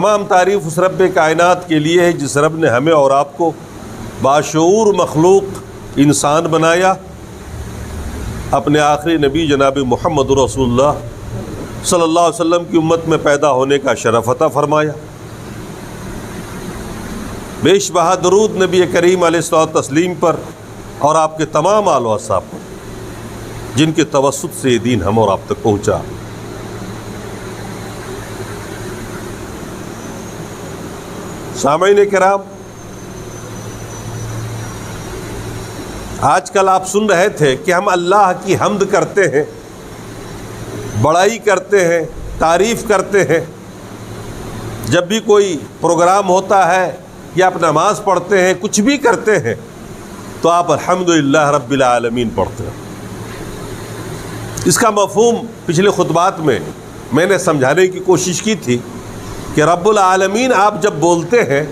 تمام تعریف اس رب کائنات کے لیے ہے جس رب نے ہمیں اور آپ کو باشعور مخلوق انسان بنایا، اپنے آخری نبی جناب محمد رسول اللہ صلی اللہ علیہ وسلم کی امت میں پیدا ہونے کا شرف عطا فرمایا۔ بیش بہا درود نبی کریم علیہ الصلوۃ والتسلیم پر اور آپ کے تمام آل و اصحاب پر جن کے توسط سے یہ دین ہم اور آپ تک پہنچا۔ سامعین کرام، آج کل آپ سن رہے تھے کہ ہم اللہ کی حمد کرتے ہیں، بڑائی کرتے ہیں، تعریف کرتے ہیں۔ جب بھی کوئی پروگرام ہوتا ہے یا آپ نماز پڑھتے ہیں، کچھ بھی کرتے ہیں تو آپ الحمدللہ رب العالمین پڑھتے ہیں۔ اس کا مفہوم پچھلے خطبات میں نے سمجھانے کی کوشش کی تھی کہ رب العالمین آپ جب بولتے ہیں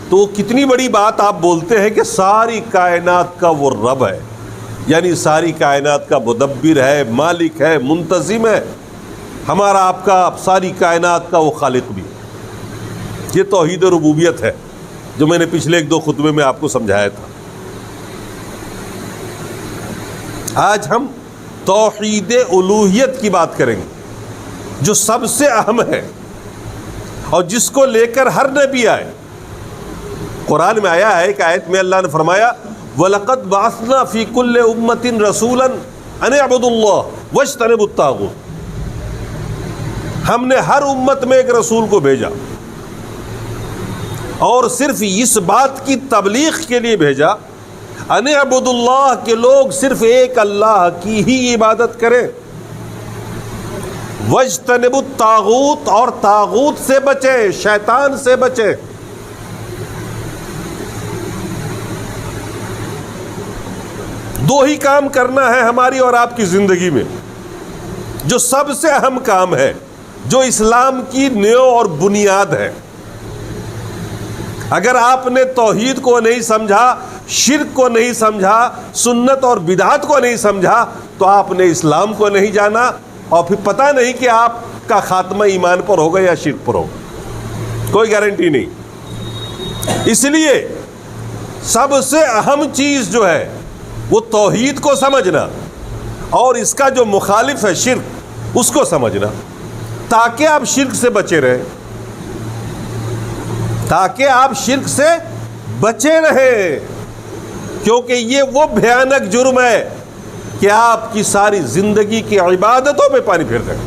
تو وہ کتنی بڑی بات آپ بولتے ہیں کہ ساری کائنات کا وہ رب ہے، یعنی ساری کائنات کا مدبر ہے، مالک ہے، منتظم ہے، ہمارا آپ کا ساری کائنات کا وہ خالق بھی ہے۔ یہ توحید ربوبیت ہے جو میں نے پچھلے 1-2 خطبے میں آپ کو سمجھایا تھا۔ آج ہم توحید الوہیت کی بات کریں گے جو سب سے اہم ہے اور جس کو لے کر ہر نبی آئے۔ قرآن میں آیا ہے، ایک آیت میں اللہ نے فرمایا وَلَقَدْ بَعَثْنَا فِي كُلِّ أُمَّةٍ رَسُولًا أَنِ اعْبُدُوا اللَّهَ وَاجْتَنِبُوا الطَّاغُوتَ۔ ہم نے ہر امت میں ایک رسول کو بھیجا اور صرف اس بات کی تبلیغ کے لیے بھیجا ان اعبدوا اللہ کہ لوگ صرف ایک اللہ کی ہی عبادت کریں، واجتنبوا الطاغوت اور طاغوت سے بچیں، شیطان سے بچیں۔ دو ہی کام کرنا ہے ہماری اور آپ کی زندگی میں جو سب سے اہم کام ہے، جو اسلام کی نیو اور بنیاد ہے۔ اگر آپ نے توحید کو نہیں سمجھا، شرک کو نہیں سمجھا، سنت اور بدعت کو نہیں سمجھا تو آپ نے اسلام کو نہیں جانا، اور پھر پتہ نہیں کہ آپ کا خاتمہ ایمان پر ہوگا یا شرک پر ہوگا، کوئی گارنٹی نہیں۔ اس لیے سب سے اہم چیز جو ہے وہ توحید کو سمجھنا اور اس کا جو مخالف ہے شرک، اس کو سمجھنا، تاکہ آپ شرک سے بچے رہیں، تاکہ آپ شرک سے بچے رہیں، کیونکہ یہ وہ بھیانک جرم ہے کہ آپ کی ساری زندگی کی عبادتوں پہ پانی پھیر دیں۔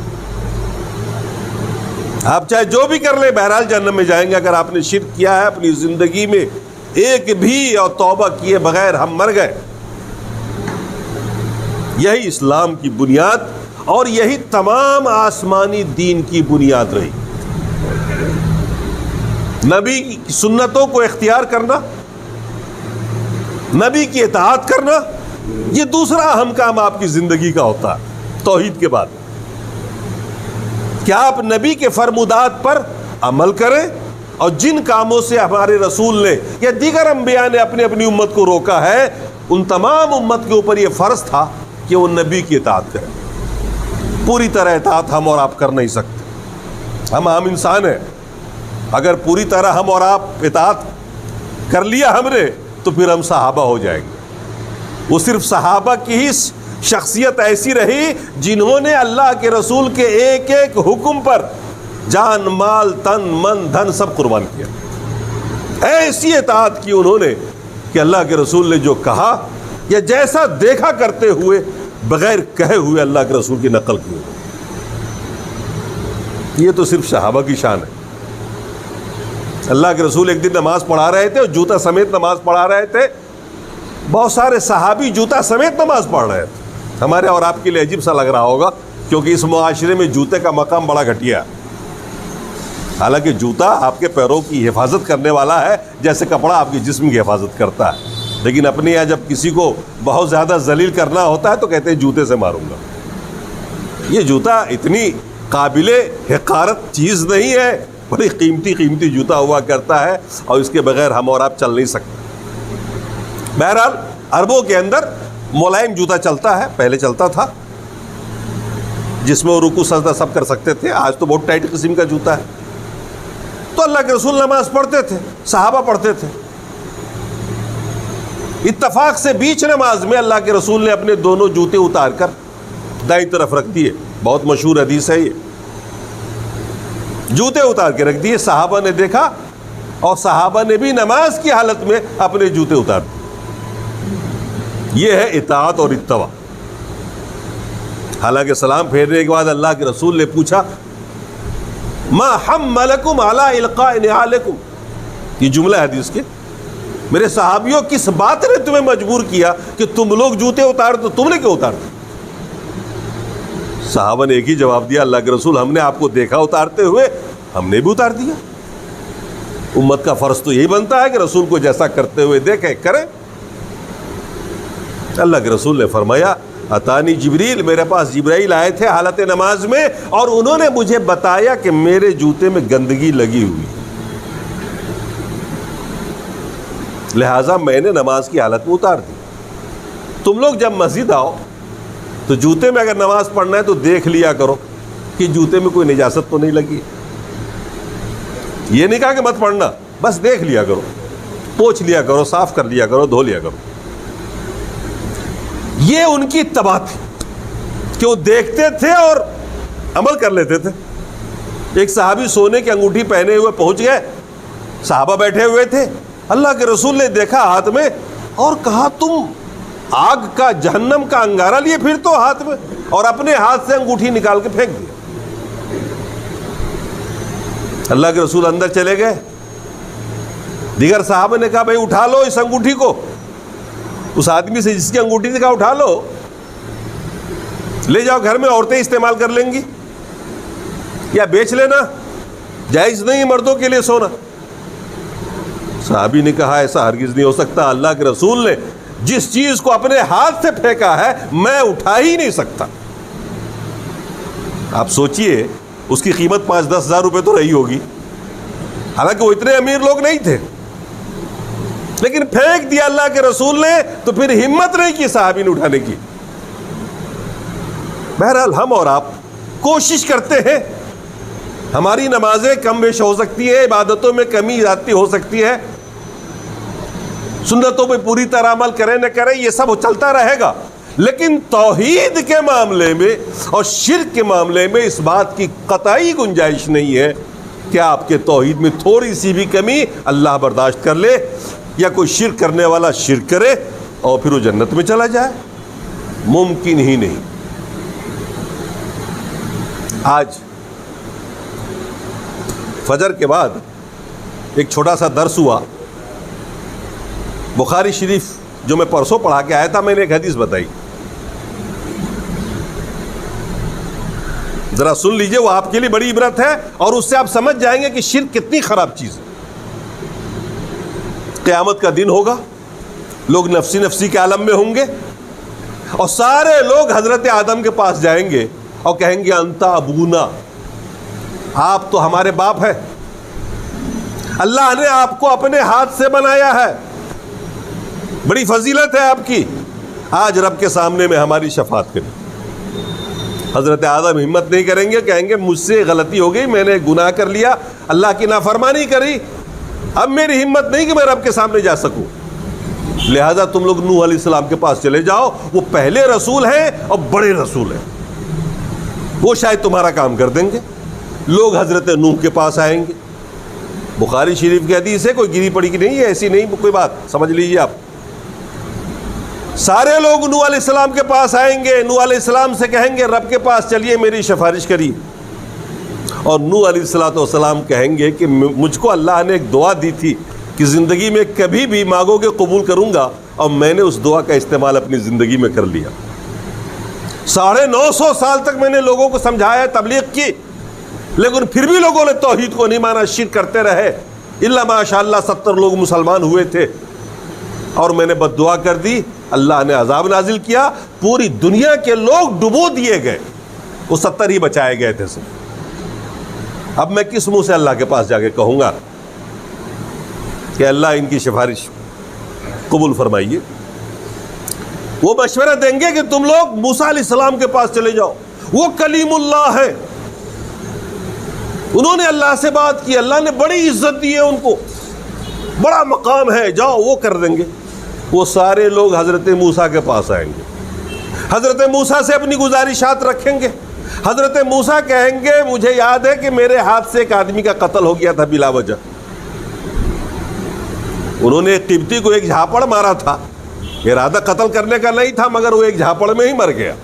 آپ چاہے جو بھی کر لیں، بہرحال جہنم میں جائیں گے۔ اگر آپ نے شرک کیا ہے اپنی زندگی میں ایک بھی اور توبہ کیے بغیر ہم مر گئے۔ یہی اسلام کی بنیاد اور یہی تمام آسمانی دین کی بنیاد رہی۔ نبی کی سنتوں کو اختیار کرنا، نبی کی اطاعت کرنا، یہ دوسرا اہم کام آپ کی زندگی کا ہوتا ہے توحید کے بعد، کہ آپ نبی کے فرمودات پر عمل کریں، اور جن کاموں سے ہمارے رسول نے یا دیگر انبیاء نے اپنی اپنی امت کو روکا ہے، ان تمام امت کے اوپر یہ فرض تھا کہ وہ نبی کی اطاعت کریں۔ پوری طرح اطاعت ہم اور آپ کر نہیں سکتے، ہم عام انسان ہیں۔ اگر پوری طرح ہم اور آپ اطاعت کر لیا ہم نے تو پھر ہم صحابہ ہو جائیں گے۔ وہ صرف صحابہ کی ہی شخصیت ایسی رہی جنہوں نے اللہ کے رسول کے ایک ایک حکم پر جان، مال، تن، من، دھن سب قربان کیا۔ ایسی اطاعت کی انہوں نے کہ اللہ کے رسول نے جو کہا یا جیسا دیکھا کرتے ہوئے بغیر کہے ہوئے اللہ کے رسول کی نقل کی۔ یہ تو صرف صحابہ کی شان ہے۔ اللہ کے رسول ایک دن نماز پڑھا رہے تھے اور جوتا سمیت نماز پڑھا رہے تھے، بہت سارے صحابی جوتا سمیت نماز پڑھ رہے تھے۔ ہمارے اور آپ کے لیے عجیب سا لگ رہا ہوگا کیونکہ اس معاشرے میں جوتے کا مقام بڑا گھٹیا ہے۔ حالانکہ جوتا آپ کے پیروں کی حفاظت کرنے والا ہے جیسے کپڑا آپ کے جسم کی حفاظت کرتا ہے، لیکن اپنے یہاں جب کسی کو بہت زیادہ ذلیل کرنا ہوتا ہے تو کہتے ہیں جوتے سے ماروں گا۔ یہ جوتا اتنی قابل حقارت چیز نہیں ہے، بڑی قیمتی جوتا ہوا کرتا ہے اور اس کے بغیر ہم اور آپ چل نہیں سکتے۔ بہرحال عربوں کے اندر ملائم جوتا چلتا ہے، پہلے چلتا تھا، جس میں وہ رکوع سجدہ سب کر سکتے تھے۔ آج تو بہت ٹائٹ قسم کا جوتا ہے۔ تو اللہ کے رسول نماز پڑھتے تھے، صحابہ پڑھتے تھے۔ اتفاق سے بیچ نماز میں اللہ کے رسول نے اپنے دونوں جوتے اتار کر دائیں طرف رکھ دیے، بہت مشہور حدیث ہے یہ، جوتے اتار کے رکھ دیے۔ صحابہ نے دیکھا اور صحابہ نے بھی نماز کی حالت میں اپنے جوتے اتار دیے۔ یہ ہے اطاعت اور اتباع۔ حالانکہ سلام پھیرنے کے بعد اللہ کے رسول نے پوچھا ما حملکم علی القاء نعالکم، یہ جملہ حدیث کے، میرے صحابیوں کس بات نے تمہیں مجبور کیا کہ تم لوگ جوتے اتار دو، تم نے کیوں اتار دو؟ صحابہ نے ایک ہی جواب دیا، اللہ کے رسول ہم نے آپ کو دیکھا اتارتے ہوئے، ہم نے بھی اتار دیا۔ امت کا فرض تو یہی بنتا ہے کہ رسول کو جیسا کرتے ہوئے دیکھیں کریں۔ اللہ کے رسول نے فرمایا اتانی جبریل، میرے پاس جبرائیل آئے تھے حالت نماز میں اور انہوں نے مجھے بتایا کہ میرے جوتے میں گندگی لگی ہوئی، لہٰذا میں نے نماز کی حالت میں اتار دی۔ تم لوگ جب مسجد آؤ تو جوتے میں اگر نماز پڑھنا ہے تو دیکھ لیا کرو کہ جوتے میں کوئی نجاست تو نہیں لگی۔ یہ نہیں کہا کہ مت پڑھنا، بس دیکھ لیا کرو، پوچھ لیا کرو، صاف کر لیا کرو، دھو لیا کرو۔ یہ ان کی اتباع تھی کہ وہ دیکھتے تھے اور عمل کر لیتے تھے۔ ایک صحابی سونے کی انگوٹھی پہنے ہوئے پہنچ گئے، صحابہ بیٹھے ہوئے تھے، اللہ کے رسول نے دیکھا ہاتھ میں اور کہا تم آگ کا، جہنم کا انگارہ لیے پھرتے ہو ہاتھ میں، اور اپنے ہاتھ سے انگوٹھی نکال کے پھینک دیا۔ اللہ کے رسول اندر چلے گئے، دیگر صحابہ نے کہا بھائی اٹھا لو اس انگوٹھی کو، اس آدمی سے جس کی انگوٹھی سے کہا اٹھا لو، لے جاؤ گھر میں، عورتیں استعمال کر لیں گی یا بیچ لینا، جائز نہیں مردوں کے لیے سونا۔ صحابی نے کہا ایسا ہرگز نہیں ہو سکتا، اللہ کے رسول نے جس چیز کو اپنے ہاتھ سے پھینکا ہے میں اٹھا ہی نہیں سکتا۔ آپ سوچئے اس کی قیمت 5-10 ہزار روپے تو رہی ہوگی، حالانکہ وہ اتنے امیر لوگ نہیں تھے، لیکن پھینک دیا اللہ کے رسول نے، تو پھر ہمت نہیں کی صحابی نے اٹھانے کی۔ بہرحال ہم اور آپ کوشش کرتے ہیں، ہماری نمازیں کم بیش ہو سکتی ہے، عبادتوں میں کمی زیادتی ہو سکتی ہے، سنتوں پہ پوری طرح عمل کریں نہ کریں یہ سب چلتا رہے گا، لیکن توحید کے معاملے میں اور شرک کے معاملے میں اس بات کی قطعی گنجائش نہیں ہے کہ آپ کے توحید میں تھوڑی سی بھی کمی اللہ برداشت کر لے، یا کوئی شرک کرنے والا شرک کرے اور پھر وہ جنت میں چلا جائے، ممکن ہی نہیں۔ آج فجر کے بعد ایک چھوٹا سا درس ہوا، بخاری شریف جو میں پرسوں پڑھا کے آیا تھا، میں نے ایک حدیث بتائی، ذرا سن لیجئے، وہ آپ کے لیے بڑی عبرت ہے اور اس سے آپ سمجھ جائیں گے کہ شرک کتنی خراب چیز ہے۔ قیامت کا دن ہوگا، لوگ نفسی نفسی کے عالم میں ہوں گے اور سارے لوگ حضرت آدم کے پاس جائیں گے اور کہیں گے انت ابونا، آپ تو ہمارے باپ ہیں، اللہ نے آپ کو اپنے ہاتھ سے بنایا ہے، بڑی فضیلت ہے آپ کی، آج رب کے سامنے میں ہماری شفاعت کریں۔ حضرت آدم ہمت نہیں کریں گے، کہیں گے مجھ سے غلطی ہو گئی، میں نے گناہ کر لیا، اللہ کی نافرمانی کری، اب میری ہمت نہیں کہ میں رب کے سامنے جا سکوں، لہذا تم لوگ نوح علیہ السلام کے پاس چلے جاؤ، وہ پہلے رسول ہیں اور بڑے رسول ہیں، وہ شاید تمہارا کام کر دیں گے۔ لوگ حضرت نوح کے پاس آئیں گے، بخاری شریف کی حدیث ہے، کوئی گری پڑی کی نہیں ہے، ایسی نہیں کوئی بات، سمجھ لیجیے آپ۔ سارے لوگ نوح علیہ السلام کے پاس آئیں گے، نوح علیہ السلام سے کہیں گے رب کے پاس چلیے میری سفارش کریے، اور نوح علیہ السلام کہیں گے کہ مجھ کو اللہ نے ایک دعا دی تھی کہ زندگی میں کبھی بھی مانگو گے قبول کروں گا، اور میں نے اس دعا کا استعمال اپنی زندگی میں کر لیا۔ 950 سال تک میں نے لوگوں کو سمجھایا، تبلیغ کی، لیکن پھر بھی لوگوں نے توحید کو نہیں مانا، شرک کرتے رہے، الا ماشاءاللہ 70 لوگ مسلمان ہوئے تھے، اور میں نے بد دعا کر دی، اللہ نے عذاب نازل کیا، پوری دنیا کے لوگ ڈبو دیے گئے، وہ 70 ہی بچائے گئے تھے سب۔ اب میں کس منہ سے اللہ کے پاس جا کے کہوں گا کہ اللہ ان کی سفارش قبول فرمائیے؟ وہ مشورہ دیں گے کہ تم لوگ موسیٰ علیہ السلام کے پاس چلے جاؤ، وہ کلیم اللہ ہے، انہوں نے اللہ سے بات کی, اللہ نے بڑی عزت دی ہے ان کو, بڑا مقام ہے, جاؤ وہ کر دیں گے. وہ سارے لوگ حضرت موسیٰ کے پاس آئیں گے, حضرت موسیٰ سے اپنی گزارشات رکھیں گے. حضرت موسیٰ کہیں گے مجھے یاد ہے کہ میرے ہاتھ سے ایک آدمی کا قتل ہو گیا تھا بلا وجہ. انہوں نے ایک قبطی کو ایک جھاپڑ مارا تھا, ارادہ قتل کرنے کا نہیں تھا, مگر وہ ایک جھاپڑ میں ہی مر گیا.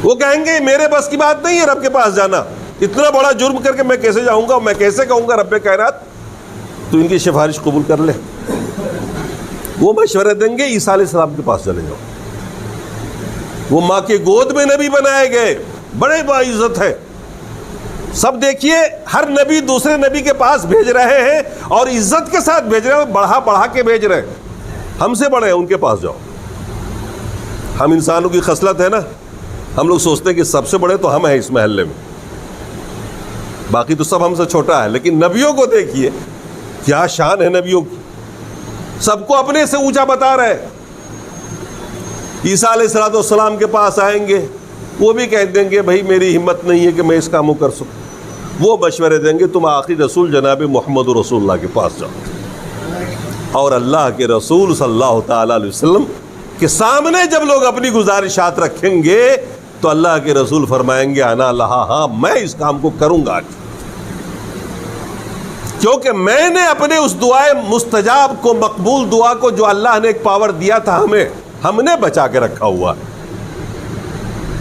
وہ کہیں گے میرے بس کی بات نہیں ہے رب کے پاس جانا, اتنا بڑا جرم کر کے میں کیسے جاؤں گا, میں کیسے کہوں گا رب کائنات تو ان کی سفارش قبول کر لے. وہ مشورے دیں گے عیسیٰ علیہ السلام کے پاس چلے جاؤ. وہ ماں کے گود میں نبی بنائے گئے, بڑے باعزت ہے. سب دیکھیے ہر نبی دوسرے نبی کے پاس بھیج رہے ہیں اور عزت کے ساتھ بھیج رہے ہیں, بڑھا بڑھا کے بھیج رہے ہیں. ہم سے بڑے ہیں ان کے پاس جاؤ. ہم انسانوں کی خصلت ہے نا, ہم لوگ سوچتے ہیں کہ سب سے بڑے تو ہم ہیں اس محلے میں, باقی تو سب ہم سے چھوٹا ہے. لیکن نبیوں کو دیکھیے کیا شان ہے نبیوں کی, سب کو اپنے سے اونچا بتا رہے. عیسیٰ علیہ السلام کے پاس آئیں گے, وہ بھی کہہ دیں گے بھائی میری ہمت نہیں ہے کہ میں اس کام کو کر سکوں. وہ مشورے دیں گے تم آخری رسول جناب محمد رسول اللہ کے پاس جاؤ. اور اللہ کے رسول صلی اللہ تعالیٰ علیہ وسلم کے سامنے جب لوگ اپنی گزارشات رکھیں گے تو اللہ کے رسول فرمائیں گے انا لہا, ہاں میں اس کام کو کروں گا, کیونکہ میں نے اپنے اس دعائے مستجاب کو, مقبول دعا کو جو اللہ نے ایک پاور دیا تھا ہمیں, ہم نے بچا کے رکھا ہوا ہے.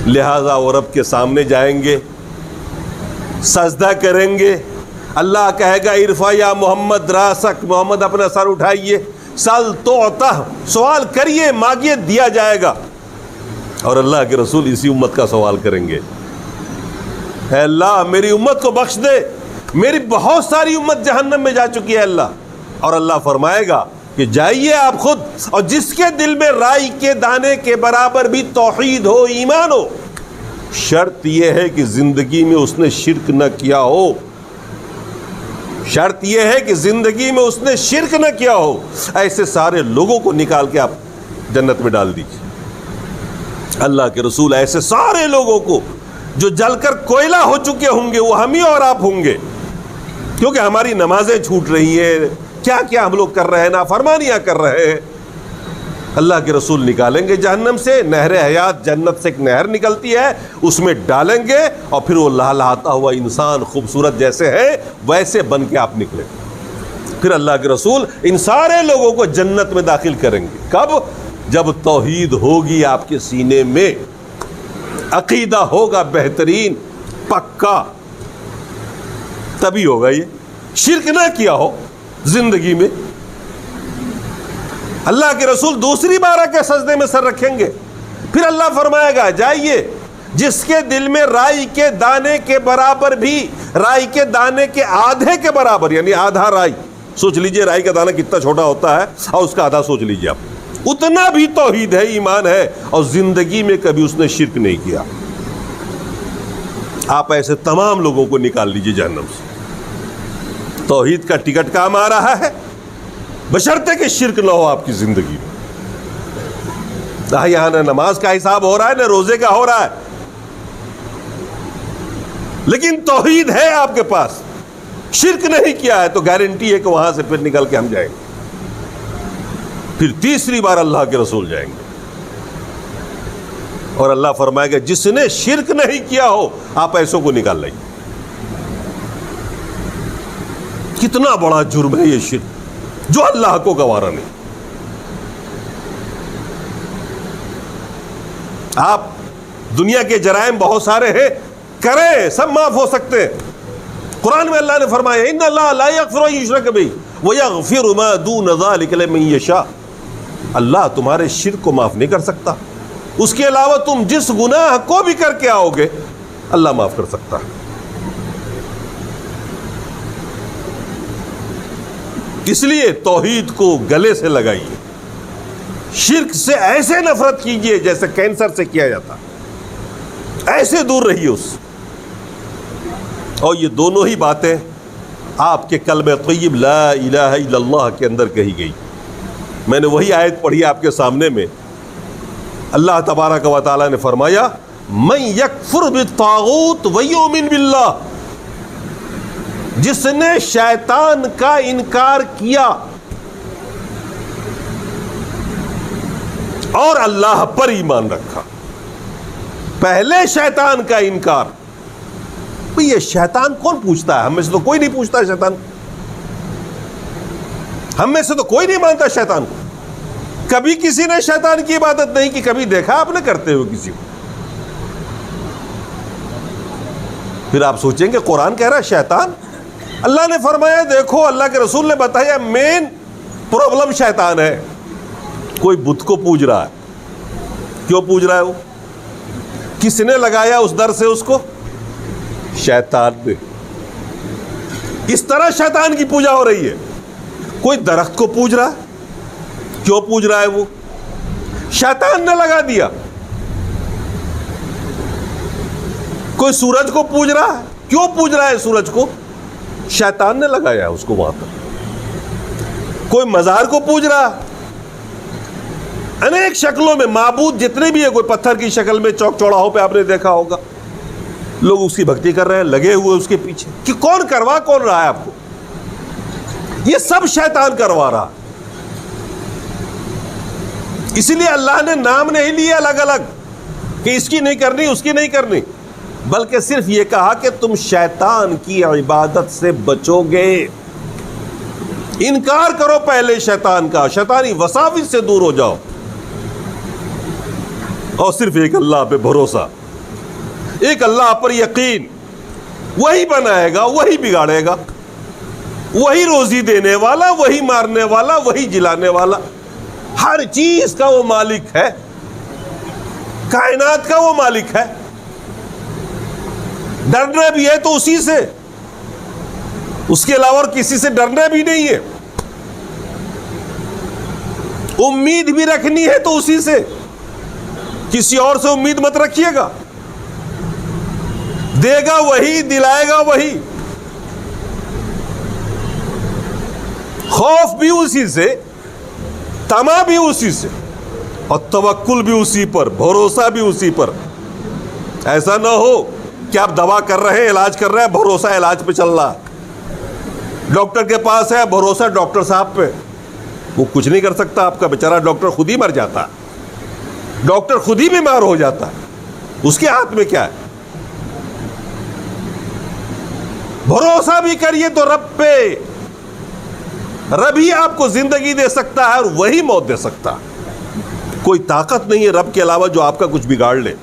لہذا وہ رب کے سامنے جائیں گے, سجدہ کریں گے. اللہ کہے گا ارفع یا محمد راسک, محمد اپنا سر اٹھائیے, سل تعطا, سوال کریے مانگیے دیا جائے گا. اور اللہ کے رسول اسی امت کا سوال کریں گے, اے اللہ میری امت کو بخش دے, میری بہت ساری امت جہنم میں جا چکی ہے اللہ. اور اللہ فرمائے گا کہ جائیے آپ خود, اور جس کے دل میں رائی کے دانے کے برابر بھی توحید ہو, ایمان ہو, شرط یہ ہے کہ زندگی میں اس نے شرک نہ کیا ہو, شرط یہ ہے کہ زندگی میں اس نے شرک نہ کیا ہو. ایسے سارے لوگوں کو نکال کے آپ جنت میں ڈال دیجیے. اللہ کے رسول ایسے سارے لوگوں کو جو جل کر کوئلہ ہو چکے ہوں گے, وہ ہم ہی اور آپ ہوں گے, کیونکہ ہماری نمازیں چھوٹ رہی ہیں, کیا کیا ہم لوگ کر رہے ہیں, نافرمانیاں کر رہے ہیں. اللہ کے رسول نکالیں گے جہنم سے, نہر حیات جنت سے ایک نہر نکلتی ہے, اس میں ڈالیں گے, اور پھر وہ لہلہاتا ہوا انسان خوبصورت جیسے ہے ویسے بن کے آپ نکلیں. پھر اللہ کے رسول ان سارے لوگوں کو جنت میں داخل کریں گے. کب؟ جب توحید ہوگی آپ کے سینے میں, عقیدہ ہوگا بہترین پکا, تبھی ہوگا. یہ شرک نہ کیا ہو زندگی میں. اللہ کے رسول دوسری بار آ کے سجدے میں سر رکھیں گے. پھر اللہ فرمائے گا جائیے, جس کے دل میں رائی کے دانے کے برابر بھی, رائی کے دانے کے آدھے کے برابر, یعنی آدھا رائی, سوچ لیجئے رائی کا دانہ کتنا چھوٹا ہوتا ہے, اور اس کا آدھا سوچ لیجئے آپ, اتنا بھی توحید ہے, ایمان ہے, اور زندگی میں کبھی اس نے شرک نہیں کیا. آپ ایسے تمام لوگوں کو نکال لیجئے جہنم سے. توحید کا ٹکٹ کام آ رہا ہے, بشرطے کہ شرک نہ ہو آپ کی زندگی میں. یہاں نہ نماز کا حساب ہو رہا ہے, نہ روزے کا ہو رہا ہے, لیکن توحید ہے آپ کے پاس, شرک نہیں کیا ہے, تو گارنٹی ہے کہ وہاں سے پھر نکل کے ہم جائیں گے. پھر تیسری بار اللہ کے رسول جائیں گے, اور اللہ فرمائے گا جس نے شرک نہیں کیا ہو آپ ایسوں کو نکال لائیے. کتنا بڑا جرم ہے یہ شرک, جو اللہ کو گوارا نہیں. آپ دنیا کے جرائم بہت سارے ہیں, کریں, سب معاف ہو سکتے ہیں. قرآن میں اللہ نے فرمایا ان اللہ لا یغفر ان یشرک بہ ویغفر ما دون ذلک لمن یشاء. اللہ تمہارے شرک کو معاف نہیں کر سکتا, اس کے علاوہ تم جس گناہ کو بھی کر کے آؤ گے اللہ معاف کر سکتا ہے. اس لیے توحید کو گلے سے لگائیے, شرک سے ایسے نفرت کیجئے جیسے کینسر سے کیا جاتا, ایسے دور رہیے اس سے. اور یہ دونوں ہی باتیں آپ کے کلمہ طیب لا الہ الا اللہ کے اندر کہی گئی. میں نے وہی آیت پڑھی آپ کے سامنے میں, اللہ تبارک و تعالیٰ نے فرمایا من یکفر بالطاغوت ویؤمن باللہ، جس نے شیطان کا انکار کیا اور اللہ پر ایمان رکھا۔ پہلے شیطان کا انکار۔ بھئی یہ شیطان کون پوچھتا ہے؟ ہم میں سے تو کوئی نہیں پوچھتا شیطان، ہم میں سے تو کوئی نہیں مانتا شیطان کو۔ کبھی کسی نے شیطان کی عبادت نہیں کی، کبھی دیکھا آپ نے کرتے ہوئے کسی کو؟ پھر آپ سوچیں گے قرآن کہہ رہا ہے شیطان؟ اللہ نے فرمایا دیکھو، اللہ کے رسول نے بتایا مین پرابلم شیطان ہے۔ کوئی بت کو پوج رہا ہے، کیوں پوج رہا ہے؟ وہ کس نے لگایا اس در سے اس کو؟ شیطان نے۔ اس طرح شیطان کی پوجا ہو رہی ہے۔ کوئی درخت کو پوج رہا ہے، کیوں پوج رہا ہے؟ وہ شیطان نے لگا دیا۔ کوئی سورج کو پوج رہا ہے، کیوں پوج رہا ہے سورج کو؟ شیطان نے لگایا اس کو وہاں پر۔ کوئی مزار کو پوج رہا ہے، انیک شکلوں میں معبود جتنے بھی ہیں، کوئی پتھر کی شکل میں چوک چوراہوں پہ آپ نے دیکھا ہوگا، لوگ اس کی بھکتی کر رہے ہیں، لگے ہوئے اس کے پیچھے کہ کون کروا کون رہا ہے آپ کو؟ یہ سب شیطان کروا رہا۔ اسی لیے اللہ نے نام نہیں لیے الگ الگ کہ اس کی نہیں کرنی اس کی نہیں کرنی، بلکہ صرف یہ کہا کہ تم شیطان کی عبادت سے بچو گے، انکار کرو پہلے شیطان کا، شیطانی وساوس سے دور ہو جاؤ، اور صرف ایک اللہ پہ بھروسہ، ایک اللہ پر یقین۔ وہی بنائے گا، وہی بگاڑے گا، وہی روزی دینے والا، وہی مارنے والا، وہی جلانے والا، ہر چیز کا وہ مالک ہے، کائنات کا وہ مالک ہے۔ ڈرنا بھی ہے تو اسی سے، اس کے علاوہ کسی سے ڈرنا بھی نہیں ہے۔ امید بھی رکھنی ہے تو اسی سے، کسی اور سے امید مت رکھیے گا۔ دے گا وہی، دلائے گا وہی، خوف بھی اسی سے، طمع بھی اسی سے، اور توکل بھی اسی پر، بھروسہ بھی اسی پر۔ ایسا نہ ہو کہ آپ دوا کر رہے ہیں، علاج کر رہے ہیں، بھروسہ علاج پہ چل رہا، ڈاکٹر کے پاس ہے، بھروسہ ڈاکٹر صاحب پہ، وہ کچھ نہیں کر سکتا آپ کا بیچارہ، ڈاکٹر خود ہی مر جاتا ہے، ڈاکٹر خود ہی بیمار ہو جاتا ہے، اس کے ہاتھ میں کیا ہے؟ بھروسہ بھی کریے تو رب پہ، رب ہی آپ کو زندگی دے سکتا ہے اور وہی موت دے سکتا ہے۔ کوئی طاقت نہیں ہے رب کے علاوہ جو آپ کا کچھ بگاڑ لے۔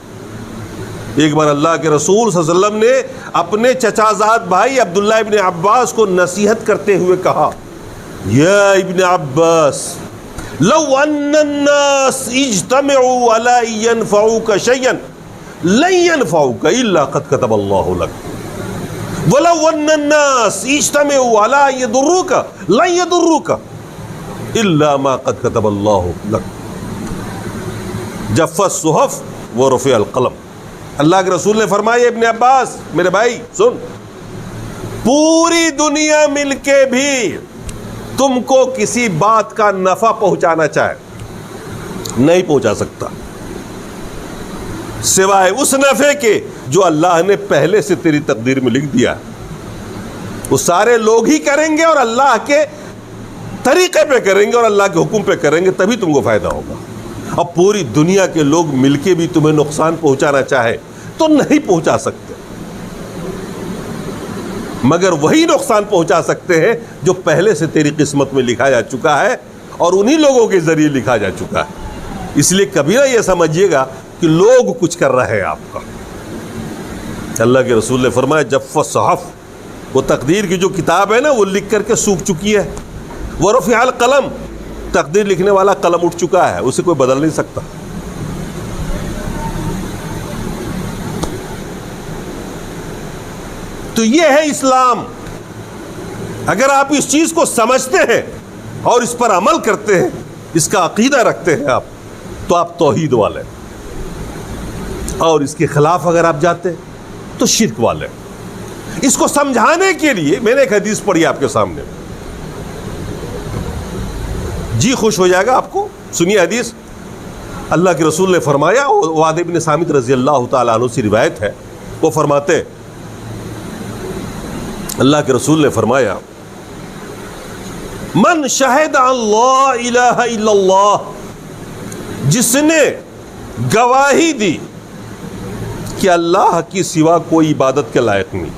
ایک بار اللہ کے رسول صلی اللہ علیہ وسلم نے اپنے چچا زاد بھائی عبداللہ ابن عباس کو نصیحت کرتے ہوئے کہا، یا ابن عباس لو ان الناس اجتمعوا علی ان ينفعوك شيئا لن ينفعوك الا قد كتب الله لك وَلَوْ أَنَّ النَّاسِ اجْتَمِعُوا عَلَىٰ أَن يَضُرُّوكَ لَن يَضُرُّوكَ إِلَّا مَا قَدْ كَتَبَ اللَّهُ لَكَ جَفَّ الصُّحُفُ وَرُفِعَ الْقَلَمُ۔ اللہ کے رسول نے فرمایا ابن عباس میرے بھائی سن، پوری دنیا مل کے بھی تم کو کسی بات کا نفع پہنچانا چاہے نہیں پہنچا سکتا سوائے اس نفع کے جو اللہ نے پہلے سے تیری تقدیر میں لکھ دیا۔ وہ سارے لوگ ہی کریں گے اور اللہ کے طریقے پہ کریں گے اور اللہ کے حکم پہ کریں گے، تبھی تم کو فائدہ ہوگا۔ اب پوری دنیا کے لوگ مل کے بھی تمہیں نقصان پہنچانا چاہے تو نہیں پہنچا سکتے، مگر وہی نقصان پہنچا سکتے ہیں جو پہلے سے تیری قسمت میں لکھا جا چکا ہے اور انہی لوگوں کے ذریعے لکھا جا چکا ہے۔ اس لیے کبھی نہ یہ سمجھیے گا کہ لوگ کچھ کر رہے ہیں آپ کا۔ اللہ کے رسول نے فرمایا جف الصحف، وہ تقدیر کی جو کتاب ہے نا وہ لکھ کر کے سوکھ چکی ہے، ورفع القلم، تقدیر لکھنے والا قلم اٹھ چکا ہے، اسے کوئی بدل نہیں سکتا۔ تو یہ ہے اسلام۔ اگر آپ اس چیز کو سمجھتے ہیں اور اس پر عمل کرتے ہیں، اس کا عقیدہ رکھتے ہیں آپ، تو آپ توحید والے، اور اس کے خلاف اگر آپ جاتے ہیں تو شرک والے۔ اس کو سمجھانے کے لیے میں نے ایک حدیث پڑھی آپ کے سامنے، جی خوش ہو جائے گا آپ کو، سنیے حدیث۔ اللہ کے رسول نے فرمایا, عبادہ بن صامت رضی اللہ تعالیٰ عنہ سے روایت ہے, وہ فرماتے ہیں اللہ کے رسول نے فرمایا من شہد اللہ الہ الا اللہ, جس نے گواہی دی کہ اللہ کی سوا کوئی عبادت کے لائق نہیں.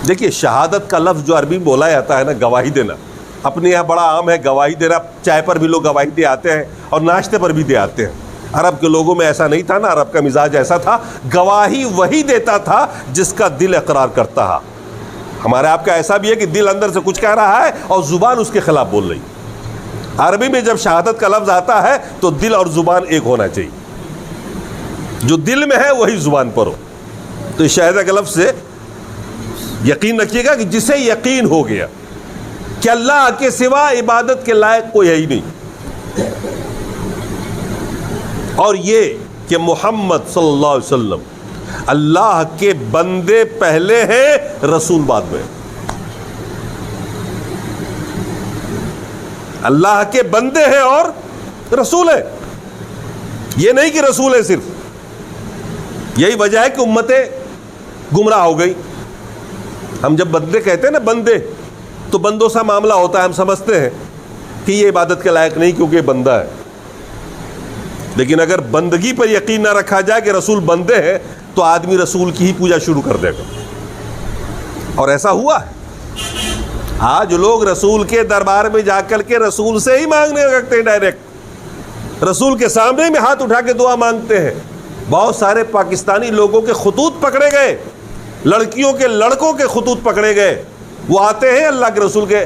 دیکھیے شہادت کا لفظ جو عربی بولا جاتا ہے نا, گواہی دینا, اپنے یہاں بڑا عام ہے گواہی دینا. چائے پر بھی لوگ گواہی دے آتے ہیں اور ناشتے پر بھی دے آتے ہیں. عرب کے لوگوں میں ایسا نہیں تھا نا, عرب کا مزاج ایسا تھا, گواہی وہی دیتا تھا جس کا دل اقرار کرتا ہے. ہمارے آپ کا ایسا بھی ہے کہ دل اندر سے کچھ کہہ رہا ہے اور زبان اس کے خلاف بول رہی. عربی میں جب شہادت کا لفظ آتا ہے تو دل اور زبان ایک ہونا چاہیے, جو دل میں ہے وہی زبان پر ہو. تو شہادت کے لفظ سے یقین رکھیے گا کہ جسے یقین ہو گیا کہ اللہ کے سوا عبادت کے لائق کوئی ہے ہی نہیں, اور یہ کہ محمد صلی اللہ علیہ وسلم اللہ کے بندے پہلے ہیں, رسول بعد میں. اللہ کے بندے ہیں اور رسول ہیں, یہ نہیں کہ رسول ہے صرف. یہی وجہ ہے کہ امتیں گمراہ ہو گئی. ہم جب بندے کہتے ہیں نا بندے, تو بندوں سا معاملہ ہوتا ہے, ہم سمجھتے ہیں کہ یہ عبادت کے لائق نہیں کیونکہ یہ بندہ ہے. لیکن اگر بندگی پر یقین نہ رکھا جائے کہ رسول بندے ہیں تو آدمی رسول کی ہی پوجا شروع کر دے گا. اور ایسا ہوا ہے. آج لوگ رسول کے دربار میں جا کر کے رسول سے ہی مانگنے لگتے ہیں, ڈائریکٹ رسول کے سامنے میں ہاتھ اٹھا کے دعا مانگتے ہیں. بہت سارے پاکستانی لوگوں کے خطوط پکڑے گئے, لڑکیوں کے لڑکوں کے خطوط پکڑے گئے. وہ آتے ہیں اللہ کے رسول کے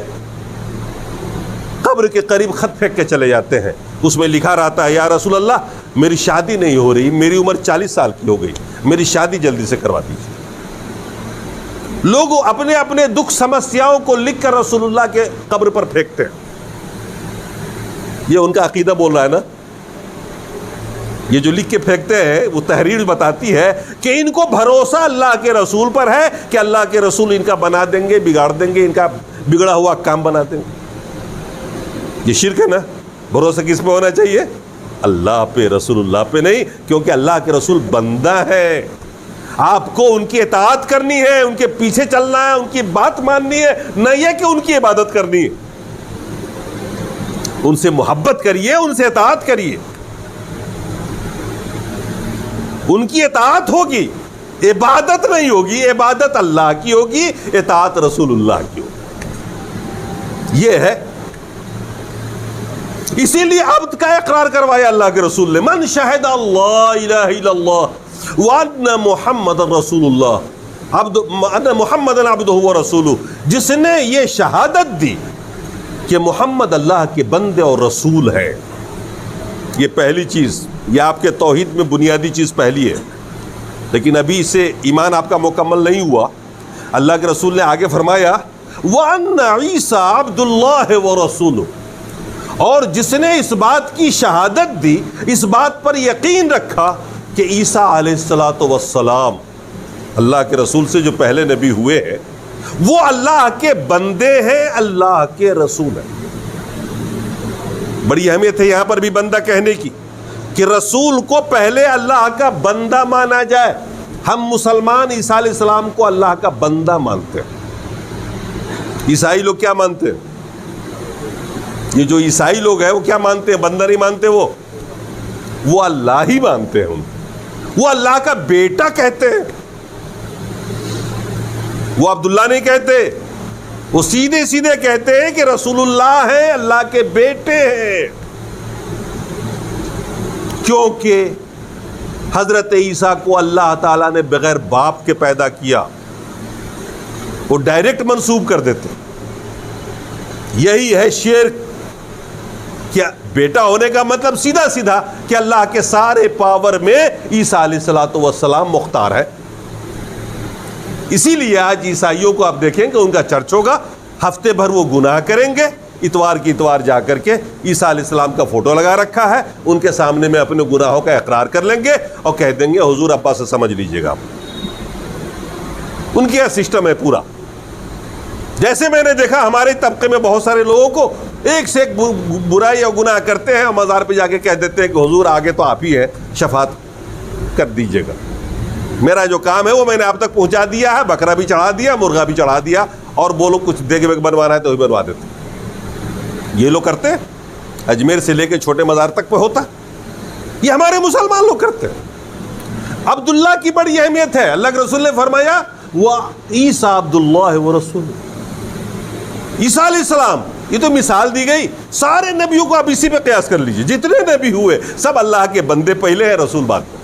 قبر کے قریب خط پھینک کے چلے جاتے ہیں. اس میں لکھا رہتا ہے یا رسول اللہ میری شادی نہیں ہو رہی, میری عمر 40 سال کی ہو گئی, میری شادی جلدی سے کروا دیجیے. لوگ اپنے اپنے دکھ سمسیاؤں کو لکھ کر رسول اللہ کے قبر پر پھینکتے ہیں. یہ ان کا عقیدہ بول رہا ہے نا. یہ جو لکھ کے پھینکتے ہیں وہ تحریر بتاتی ہے کہ ان کو بھروسہ اللہ کے رسول پر ہے کہ اللہ کے رسول ان کا بنا دیں گے, بگاڑ دیں گے, ان کا بگڑا ہوا کام بنا دیں گے. یہ شرک ہے نا. بھروسہ کس پہ ہونا چاہیے؟ اللہ پہ, رسول اللہ پہ نہیں, کیونکہ اللہ کے رسول بندہ ہے. آپ کو ان کی اطاعت کرنی ہے, ان کے پیچھے چلنا ہے, ان کی بات ماننی ہے, نہ یہ کہ ان کی عبادت کرنی ہے. ان سے محبت کریے, ان سے اطاعت کریے. ان کی اطاعت ہوگی, عبادت نہیں ہوگی. عبادت اللہ کی ہوگی, اطاعت رسول اللہ کی ہوگی. یہ ہے. اسی لیے عبد کا اقرار کروایا اللہ کے رسول نے, من شہد اللہ الہ الا اللہ وان محمد رسول اللہ ان محمد عبدہ ورسولہ, جس نے یہ شہادت دی کہ محمد اللہ کے بندے اور رسول ہے. یہ پہلی چیز, یہ آپ کے توحید میں بنیادی چیز پہلی ہے. لیکن ابھی سے ایمان آپ کا مکمل نہیں ہوا. اللہ کے رسول نے آگے فرمایا وَأَنَّ عِيسَىٰ عَبْدُ اللَّهِ وَرَسُولُهُ, اور جس نے اس بات کی شہادت دی, اس بات پر یقین رکھا کہ عیسیٰ علیہ السلام اللہ کے رسول سے جو پہلے نبی ہوئے ہیں وہ اللہ کے بندے ہیں, اللہ کے رسول ہیں. بڑی اہمیت ہے یہاں پر بھی بندہ کہنے کی, کہ رسول کو پہلے اللہ کا بندہ مانا جائے. ہم مسلمان عیسیٰ علیہ السلام کو اللہ کا بندہ مانتے ہیں. عیسائی لوگ کیا مانتے ہیں؟ یہ جو عیسائی لوگ ہیں وہ کیا مانتے ہیں؟ بندہ نہیں مانتے, وہ اللہ ہی مانتے ہیں. وہ اللہ کا بیٹا کہتے ہیں, وہ عبداللہ نہیں کہتے. وہ سیدھے سیدھے کہتے ہیں کہ رسول اللہ ہیں, اللہ کے بیٹے ہیں. کیونکہ حضرت عیسیٰ کو اللہ تعالیٰ نے بغیر باپ کے پیدا کیا, وہ ڈائریکٹ منسوب کر دیتے. یہی ہے شرک. کیا بیٹا ہونے کا مطلب سیدھا سیدھا کہ اللہ کے سارے پاور میں عیسیٰ علیہ السلام مختار ہے. اسی لیے آج عیسائیوں کو آپ دیکھیں کہ ان کا چرچ ہوگا, ہفتے بھر وہ گناہ کریں گے, اتوار کی اتوار جا کر کے عیسیٰ علیہ السلام کا فوٹو لگا رکھا ہے, ان کے سامنے میں اپنے گناہوں کا اقرار کر لیں گے اور کہہ دیں گے حضور ابا سے سمجھ لیجئے گا. ان کی یہ سسٹم ہے پورا. جیسے میں نے دیکھا ہمارے طبقے میں بہت سارے لوگوں کو ایک سے ایک برائی اور گناہ کرتے ہیں اور مزار پہ جا کے کہہ دیتے ہیں کہ حضور آگے تو آپ ہی ہیں، شفاعت کر دیجیے گا، میرا جو کام ہے وہ میں نے آپ تک پہنچا دیا ہے، بکرا بھی چڑھا دیا، مرغا بھی چڑھا دیا، اور بولو کچھ دیکھ بنوانا ہے تو بھی بنوا دیتے. یہ لوگ کرتے ہیں، اجمیر سے لے کے چھوٹے مزار تک پہ ہوتا، یہ ہمارے مسلمان لوگ کرتے ہیں. عبداللہ کی بڑی اہمیت ہے. اللہ کے رسول نے فرمایا وہ عیسیٰ عبداللہ و رسول، عیسیٰ علیہ السلام. یہ تو مثال دی گئی، سارے نبیوں کو آپ اسی پہ قیاس کر لیجئے، جتنے نبی ہوئے سب اللہ کے بندے پہلے ہیں، رسول بعد میں.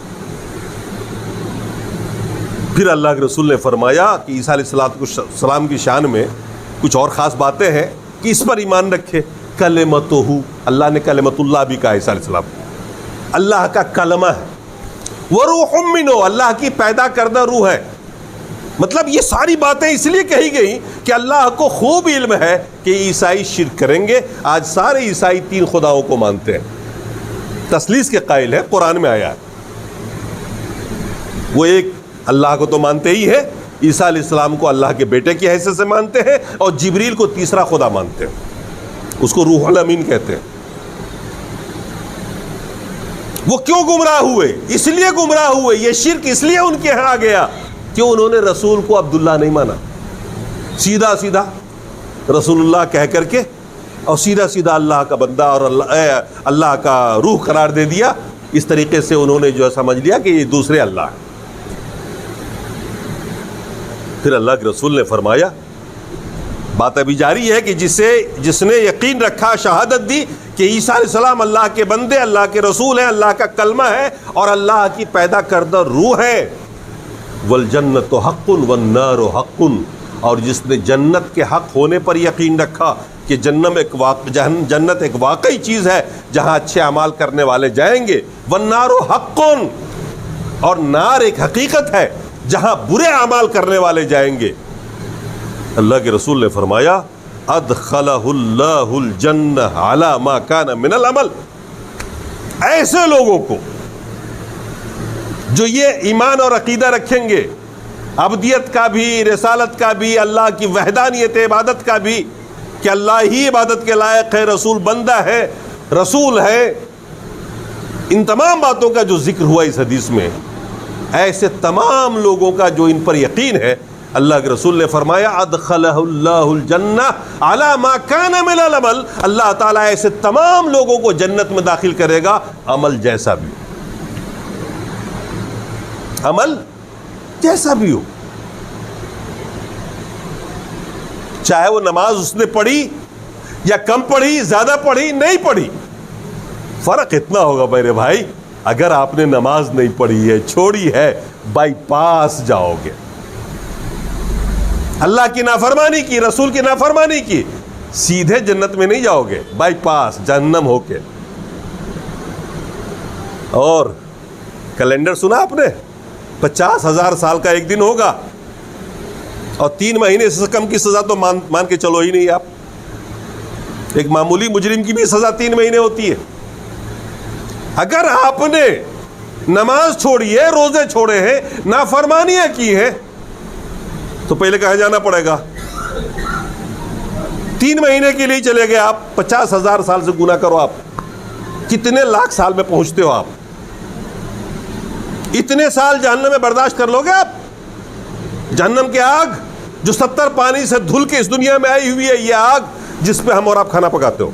پھر اللہ کے رسول نے فرمایا کہ عیسیٰ علیہ السلام کی شان میں کچھ اور خاص باتیں ہیں کہ اس پر ایمان رکھے. کلمتہ، اللہ نے کلمت اللہ بھی کہا عیسیٰ علیہ السلام، اللہ کا کلمہ ہے. وروح منہ، اللہ کی پیدا کردہ روح ہے. مطلب یہ ساری باتیں اس لیے کہی گئی کہ اللہ کو خوب علم ہے کہ عیسائی شرک کریں گے. آج سارے عیسائی 3 خداؤں کو مانتے ہیں، تثلیث کے قائل ہے، قرآن میں آیا ہے. وہ ایک اللہ کو تو مانتے ہی ہے، عیسیٰ علیہ السلام کو اللہ کے بیٹے کی حیثیت سے مانتے ہیں، اور جبریل کو تیسرا خدا مانتے ہیں، اس کو روح الامین کہتے ہیں. وہ کیوں گمراہ ہوئے؟ اس لیے گمراہ ہوئے، یہ شرک اس لیے ان کے ہاں آ گیا کہ انہوں نے رسول کو عبداللہ نہیں مانا، سیدھا سیدھا رسول اللہ کہہ کر کے، اور سیدھا سیدھا اللہ کا بندہ اور اللہ کا روح قرار دے دیا. اس طریقے سے انہوں نے جو سمجھ لیا کہ یہ دوسرے اللہ ہیں. پھر اللہ کے رسول نے فرمایا، بات ابھی جاری ہے کہ جس نے یقین رکھا، شہادت دی کہ عیسیٰ علیہ السلام اللہ کے بندے، اللہ کے رسول ہیں، اللہ کا کلمہ ہے اور اللہ کی پیدا کردہ روح ہے. والجنت حق والنار حق، اور جس نے جنت کے حق ہونے پر یقین رکھا کہ جنت ایک واقعی چیز ہے جہاں اچھے اعمال کرنے والے جائیں گے. والنار حق، اور نار ایک حقیقت ہے جہاں برے اعمال کرنے والے جائیں گے. اللہ کے رسول نے فرمایا ادخلہ اللہ الجنہ علی ما کان من العمل. ایسے لوگوں کو جو یہ ایمان اور عقیدہ رکھیں گے، عبدیت کا بھی، رسالت کا بھی، اللہ کی وحدانیت عبادت کا بھی، کہ اللہ ہی عبادت کے لائق ہے، رسول بندہ ہے، رسول ہے، ان تمام باتوں کا جو ذکر ہوا اس حدیث میں، ایسے تمام لوگوں کا جو ان پر یقین ہے، اللہ کے رسول نے فرمایا ادخلہ اللہ الجنہ علی ما کان من العمل. اللہ تعالیٰ ایسے تمام لوگوں کو جنت میں داخل کرے گا، عمل جیسا بھی ہو، عمل جیسا بھی ہو. چاہے وہ نماز اس نے پڑھی یا کم پڑھی، زیادہ پڑھی، نہیں پڑھی، فرق اتنا ہوگا میرے بھائی، اگر آپ نے نماز نہیں پڑھی ہے، چھوڑی ہے، بائی پاس جاؤ گے. اللہ کی نافرمانی کی، رسول کی نافرمانی کی، سیدھے جنت میں نہیں جاؤ گے، بائی پاس جہنم ہو کے. اور کیلنڈر سنا آپ نے؟ 50,000 سال کا ایک دن ہوگا، اور 3 مہینے سے کم کی سزا تو مان کے چلو ہی نہیں آپ. ایک معمولی مجرم کی بھی سزا 3 مہینے ہوتی ہے. اگر آپ نے نماز چھوڑی ہے، روزے چھوڑے ہیں، نافرمانیاں کی ہیں، تو پہلے کہاں جانا پڑے گا؟ 3 مہینے کے لیے چلے گئے آپ، 50,000 سال سے گناہ کرو آپ، کتنے لاکھ سال میں پہنچتے ہو آپ؟ اتنے سال جہنم میں برداشت کر لو گے آپ؟ جہنم کی آگ جو 70 پانی سے دھل کے اس دنیا میں آئی ہوئی ہے، یہ آگ جس پہ ہم اور آپ کھانا پکاتے ہو،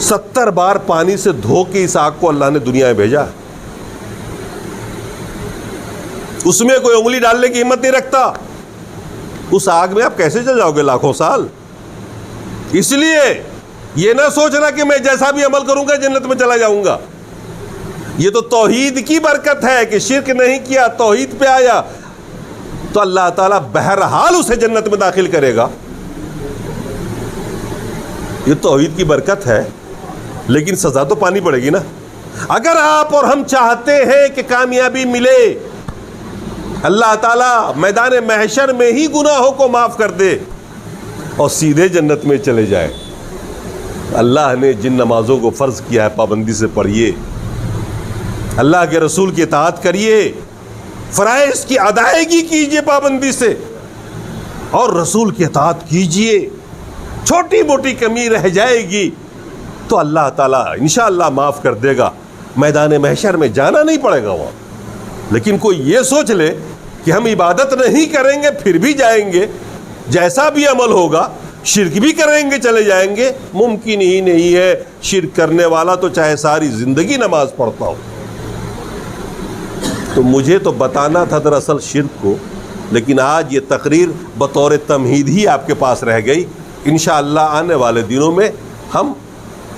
70 بار پانی سے دھو کے اس آگ کو اللہ نے دنیا میں بھیجا. اس میں کوئی انگلی ڈالنے کی ہمت نہیں رکھتا. اس آگ میں آپ کیسے چل جاؤ گے لاکھوں سال؟ اس لیے یہ نہ سوچنا کہ میں جیسا بھی عمل کروں گا جنت میں چلا جاؤں گا. یہ تو توحید کی برکت ہے کہ شرک نہیں کیا، توحید پہ آیا تو اللہ تعالیٰ بہرحال اسے جنت میں داخل کرے گا. یہ توحید کی برکت ہے، لیکن سزا تو پانی پڑے گی نا. اگر آپ اور ہم چاہتے ہیں کہ کامیابی ملے، اللہ تعالیٰ میدان محشر میں ہی گناہوں کو معاف کر دے اور سیدھے جنت میں چلے جائے. اللہ نے جن نمازوں کو فرض کیا ہے پابندی سے پڑھیے، اللہ کے رسول کی اطاعت کریے، فرائض کی ادائیگی کیجیے پابندی سے، اور رسول کی اطاعت کیجیے. چھوٹی موٹی کمی رہ جائے گی تو اللہ تعالیٰ انشاءاللہ معاف کر دے گا، میدان محشر میں جانا نہیں پڑے گا وہاں۔ لیکن کوئی یہ سوچ لے کہ ہم عبادت نہیں کریں گے پھر بھی جائیں گے، جیسا بھی عمل ہوگا شرک بھی کریں گے چلے جائیں گے، ممکن ہی نہیں ہے۔ شرک کرنے والا تو چاہے ساری زندگی نماز پڑھتا ہو۔ تو مجھے تو بتانا تھا دراصل شرک کو، لیکن آج یہ تقریر بطور تمہید ہی آپ کے پاس رہ گئی۔ انشاءاللہ آنے والے دنوں میں ہم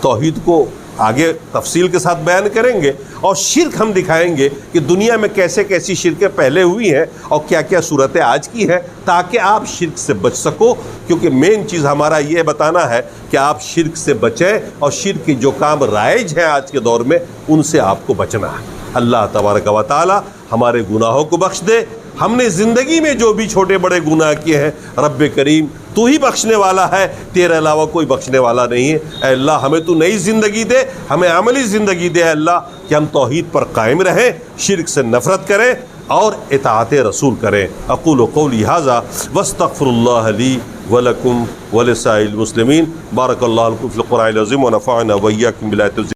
توحید کو آگے تفصیل کے ساتھ بیان کریں گے، اور شرک ہم دکھائیں گے کہ دنیا میں کیسے کیسی شرکیں پہلے ہوئی ہیں اور کیا کیا صورتیں آج کی ہیں، تاکہ آپ شرک سے بچ سکو۔ کیونکہ مین چیز ہمارا یہ بتانا ہے کہ آپ شرک سے بچیں، اور شرک کے جو کام رائج ہیں آج کے دور میں ان سے آپ کو بچنا ہے۔ اللہ تبارک و تعالی ہمارے گناہوں کو بخش دے۔ ہم نے زندگی میں جو بھی چھوٹے بڑے گناہ کیے ہیں، رب کریم تو ہی بخشنے والا ہے، تیرے علاوہ کوئی بخشنے والا نہیں ہے۔ اے اللہ ہمیں تو نئی زندگی دے، ہمیں عملی زندگی دے اے اللہ، کہ ہم توحید پر قائم رہیں، شرک سے نفرت کریں اور اطاعت رسول کریں۔ اقول قولی ھذا واستغفر اللہ لی ولکم ولسائر المسلمین۔ بارک اللہ لکم فی القرآن العظیم ونفعنا وإیاکم بالآیات